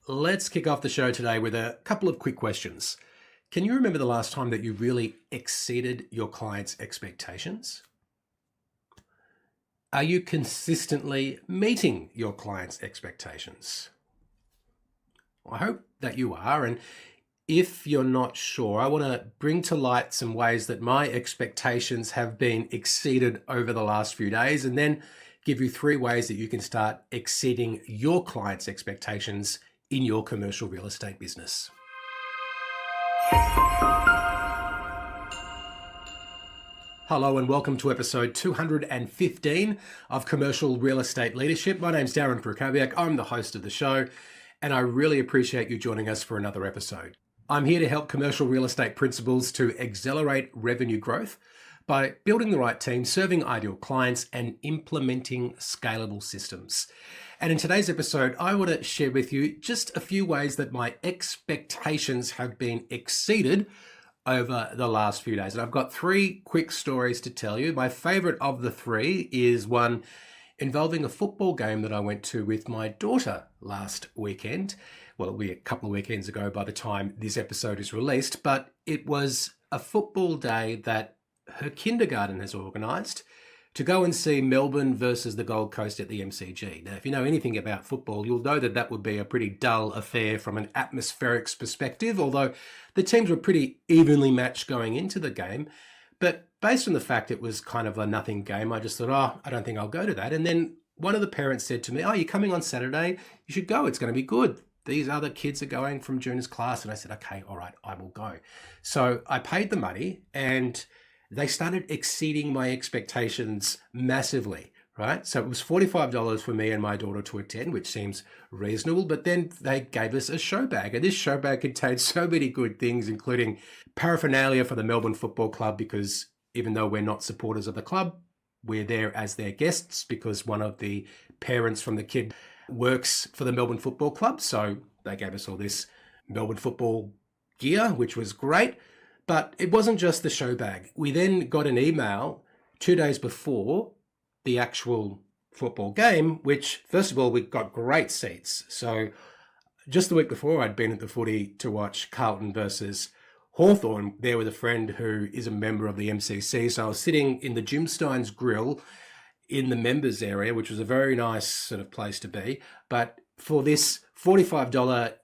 Let's kick off the show today with a couple of quick questions. Can you remember the last time that you really exceeded your clients' expectations? Are you consistently meeting your clients' expectations? I hope that you are. And if you're not sure, I want to bring to light some ways that my expectations have been exceeded over the last few days, and then give you 3 ways that you can start exceeding your clients' expectations in your commercial real estate business. Hello and welcome to episode 215 of Commercial Real Estate Leadership. My name's Darren Krakowiak. I'm the host of the show, and I really appreciate you joining us for another episode. I'm here to help commercial real estate principals to accelerate revenue growth by building the right team, serving ideal clients, and implementing scalable systems. And in today's episode, I want to share with you just a few ways that my expectations have been exceeded over the last few days. And I've got 3 quick stories to tell you. My favorite of the 3 is one involving a football game that I went to with my daughter last weekend. Well, it'll be a couple of weekends ago by the time this episode is released, but it was a football day that her kindergarten has organised to go and see Melbourne versus the Gold Coast at the MCG. Now, if you know anything about football, you'll know that that would be a pretty dull affair from an atmospherics perspective, although the teams were pretty evenly matched going into the game. But based on the fact it was kind of a nothing game, I just thought, I don't think I'll go to that. And then one of the parents said to me, you're coming on Saturday, you should go, it's going to be good. These other kids are going from Junior's class. And I said, okay, all right, I will go. So I paid the money and they started exceeding my expectations massively, right? So it was $45 for me and my daughter to attend, which seems reasonable. But then they gave us a show bag. And this show bag contained so many good things, including paraphernalia for the Melbourne Football Club, because even though we're not supporters of the club, we're there as their guests because one of the parents from the kid works for the Melbourne Football Club. So they gave us all this Melbourne football gear, which was great. But it wasn't just the show bag. We then got an email 2 days before the actual football game, which, first of all, we got great seats. So just the week before, I'd been at the footy to watch Carlton versus Hawthorn there with a friend who is a member of the MCC. So I was sitting in the Jim Stein's Grill in the members area, which was a very nice sort of place to be. But for this $45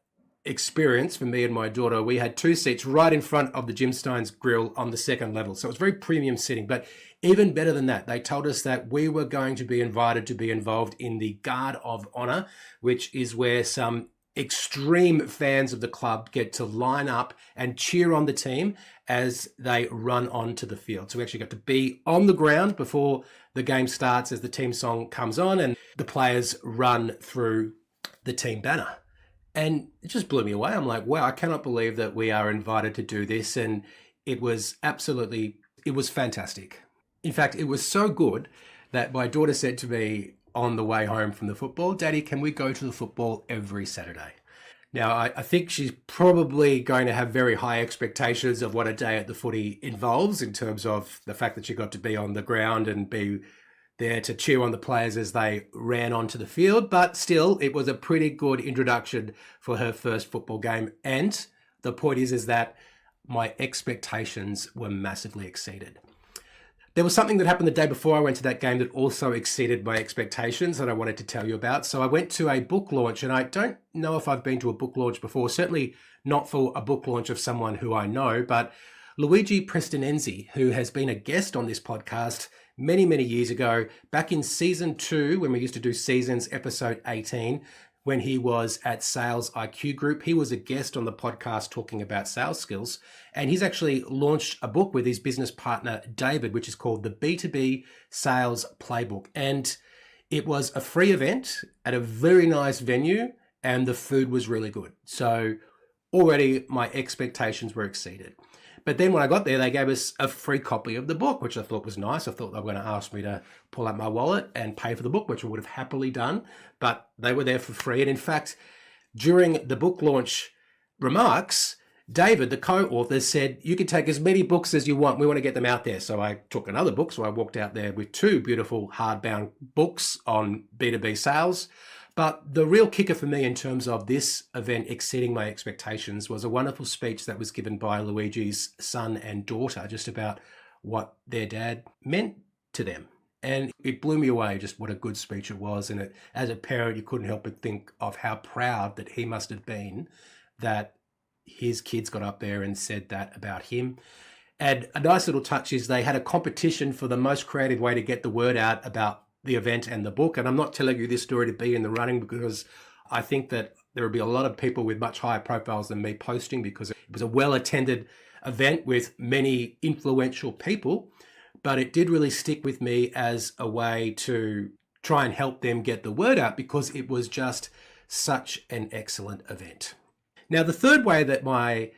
experience for me and my daughter, we had 2 seats right in front of the Jim Stein's Grill on the second level. So it was very premium sitting. But even better than that, they told us that we were going to be invited to be involved in the Guard of Honor, which is where some extreme fans of the club get to line up and cheer on the team as they run onto the field. So we actually got to be on the ground before the game starts as the team song comes on and the players run through the team banner. And it just blew me away. I'm like, wow, I cannot believe that we are invited to do this. And it was fantastic. In fact, it was so good that my daughter said to me on the way home from the football, Daddy, can we go to the football every Saturday? Now, I think she's probably going to have very high expectations of what a day at the footy involves in terms of the fact that she got to be on the ground and be there to cheer on the players as they ran onto the field. But still, it was a pretty good introduction for her first football game. And the point is that my expectations were massively exceeded. There was something that happened the day before I went to that game that also exceeded my expectations that I wanted to tell you about. So I went to a book launch, and I don't know if I've been to a book launch before, certainly not for a book launch of someone who I know, but Luigi Prestinenzi, who has been a guest on this podcast many, many years ago, back in season 2, when we used to do seasons, episode 18, when he was at Sales IQ Group. He was a guest on the podcast talking about sales skills. And he's actually launched a book with his business partner, David, which is called the B2B Sales Playbook. And it was a free event at a very nice venue, and the food was really good. So already my expectations were exceeded. But then when I got there, they gave us a free copy of the book, which I thought was nice. I thought they were going to ask me to pull out my wallet and pay for the book, which I would have happily done. But they were there for free. And in fact, during the book launch remarks, David, the co-author, said, you can take as many books as you want. We want to get them out there. So I took another book. So I walked out there with 2 beautiful hardbound books on B2B sales. But the real kicker for me in terms of this event exceeding my expectations was a wonderful speech that was given by Luigi's son and daughter just about what their dad meant to them. And it blew me away just what a good speech it was. And as a parent, you couldn't help but think of how proud that he must have been that his kids got up there and said that about him. And a nice little touch is they had a competition for the most creative way to get the word out about the event and the book. And I'm not telling you this story to be in the running because I think that there will be a lot of people with much higher profiles than me posting, because it was a well-attended event with many influential people. But it did really stick with me as a way to try and help them get the word out, because it was just such an excellent event. Now, the third way that my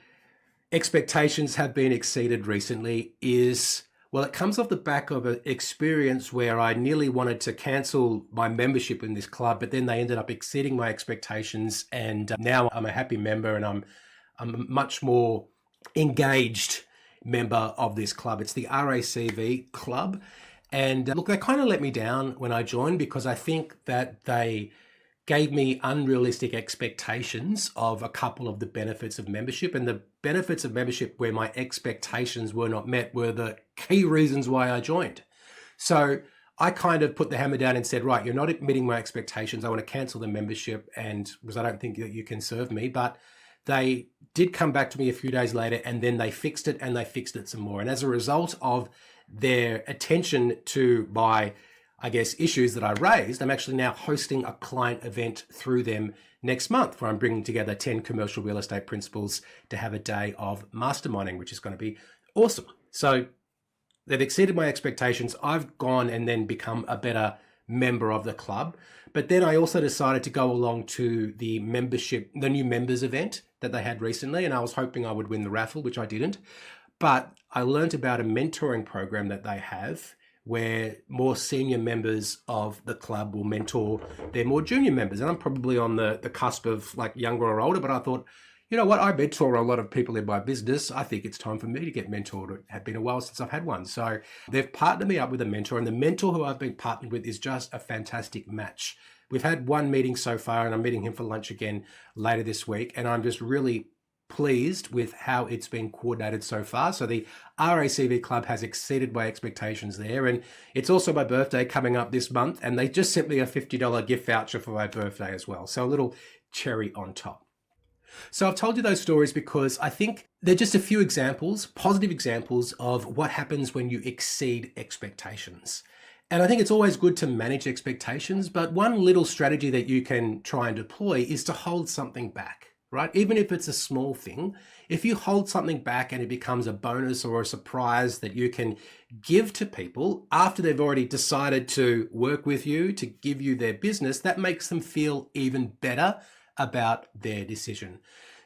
expectations have been exceeded recently is, well, it comes off the back of an experience where I nearly wanted to cancel my membership in this club, but then they ended up exceeding my expectations. And now I'm a happy member, and I'm a much more engaged member of this club. It's the RACV club. And look, they kind of let me down when I joined, because I think that they gave me unrealistic expectations of a couple of the benefits of membership. And the benefits of membership where my expectations were not met were the key reasons why I joined. So I kind of put the hammer down and said, right, you're not meeting my expectations. I want to cancel the membership, and because I don't think that you can serve me. But they did come back to me a few days later, and then they fixed it, and they fixed it some more. And as a result of their attention to my, I guess, issues that I raised, I'm actually now hosting a client event through them next month, where I'm bringing together 10 commercial real estate principals to have a day of masterminding, which is going to be awesome. So they've exceeded my expectations. I've gone and then become a better member of the club. But then I also decided to go along to the new members event that they had recently. And I was hoping I would win the raffle, which I didn't. But I learned about a mentoring program that they have, where more senior members of the club will mentor their more junior members. And I'm probably on the cusp of like younger or older, but I thought, you know what, I mentor a lot of people in my business. I think it's time for me to get mentored. It had been a while since I've had one. So they've partnered me up with a mentor, and the mentor who I've been partnered with is just a fantastic match. We've had one meeting so far, and I'm meeting him for lunch again later this week. And I'm just really pleased with how it's been coordinated so far. So the RACV club has exceeded my expectations there. And it's also my birthday coming up this month, and they just sent me a $50 gift voucher for my birthday as well. So a little cherry on top. So I've told you those stories because I think they're just a few examples, positive examples of what happens when you exceed expectations. And I think it's always good to manage expectations, but one little strategy that you can try and deploy is to hold something back, right? Even if it's a small thing, if you hold something back and it becomes a bonus or a surprise that you can give to people after they've already decided to work with you, to give you their business, that makes them feel even better about their decision.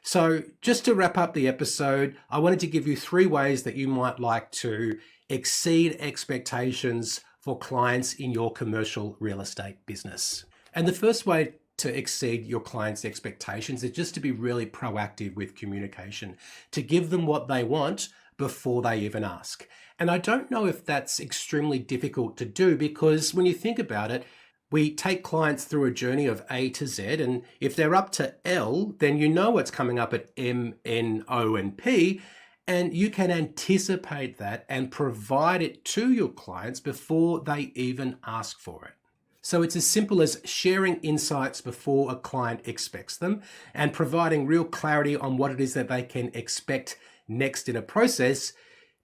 So just to wrap up the episode, I wanted to give you 3 ways that you might like to exceed expectations for clients in your commercial real estate business. And the first way to exceed your clients' expectations is just to be really proactive with communication, to give them what they want before they even ask. And I don't know if that's extremely difficult to do, because when you think about it, we take clients through a journey of A to Z, and if they're up to L, then you know what's coming up at M, N, O, and P, and you can anticipate that and provide it to your clients before they even ask for it. So it's as simple as sharing insights before a client expects them and providing real clarity on what it is that they can expect next in a process.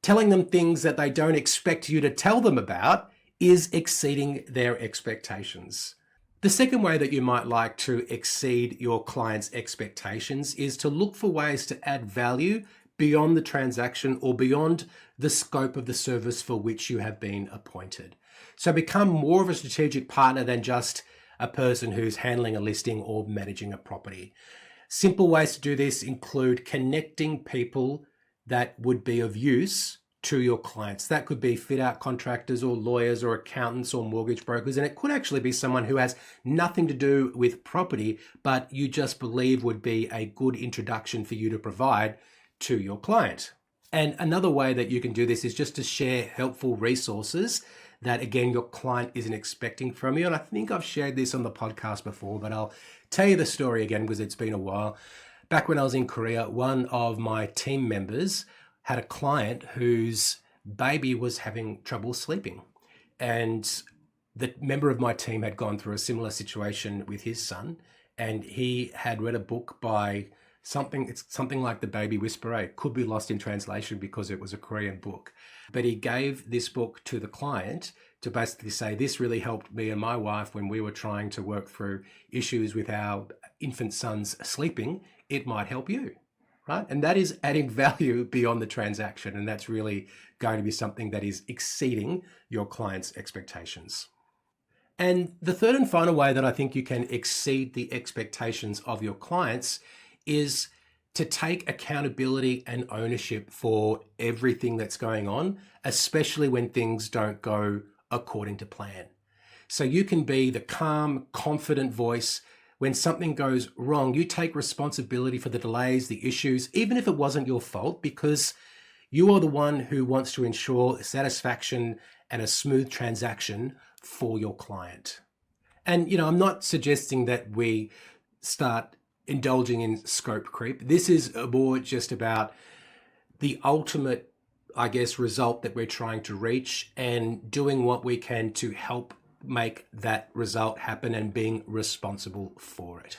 Telling them things that they don't expect you to tell them about is exceeding their expectations. The second way that you might like to exceed your clients' expectations is to look for ways to add value beyond the transaction or beyond the scope of the service for which you have been appointed. So become more of a strategic partner than just a person who's handling a listing or managing a property. Simple ways to do this include connecting people that would be of use to your clients. That could be fit out contractors or lawyers or accountants or mortgage brokers. And it could actually be someone who has nothing to do with property, but you just believe would be a good introduction for you to provide to your client. And another way that you can do this is just to share helpful resources that, again, your client isn't expecting from you. And I think I've shared this on the podcast before, but I'll tell you the story again because it's been a while. Back when I was in Korea, one of my team members had a client whose baby was having trouble sleeping. And the member of my team had gone through a similar situation with his son, and he had read a book by it's something like The Baby Whisperer. It could be lost in translation because it was a Korean book. But he gave this book to the client to basically say, this really helped me and my wife when we were trying to work through issues with our infant son's sleeping. It might help you, right? And that is adding value beyond the transaction. And that's really going to be something that is exceeding your client's expectations. And the third and final way that I think you can exceed the expectations of your clients is to take accountability and ownership for everything that's going on, especially when things don't go according to plan. So you can be the calm, confident voice. When something goes wrong, you take responsibility for the delays, the issues, even if it wasn't your fault, because you are the one who wants to ensure satisfaction and a smooth transaction for your client. And, I'm not suggesting that we start indulging in scope creep. This is more just about the ultimate, result that we're trying to reach and doing what we can to help make that result happen and being responsible for it.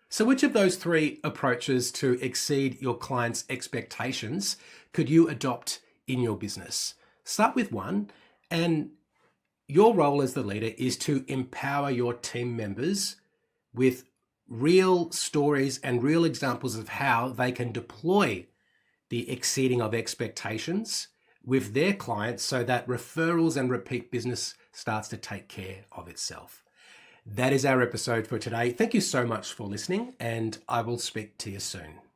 So which of those three approaches to exceed your client's expectations could you adopt in your business? Start with one, and your role as the leader is to empower your team members with real stories and real examples of how they can deploy the exceeding of expectations with their clients so that referrals and repeat business starts to take care of itself. That is our episode for today. Thank you so much for listening, and I will speak to you soon.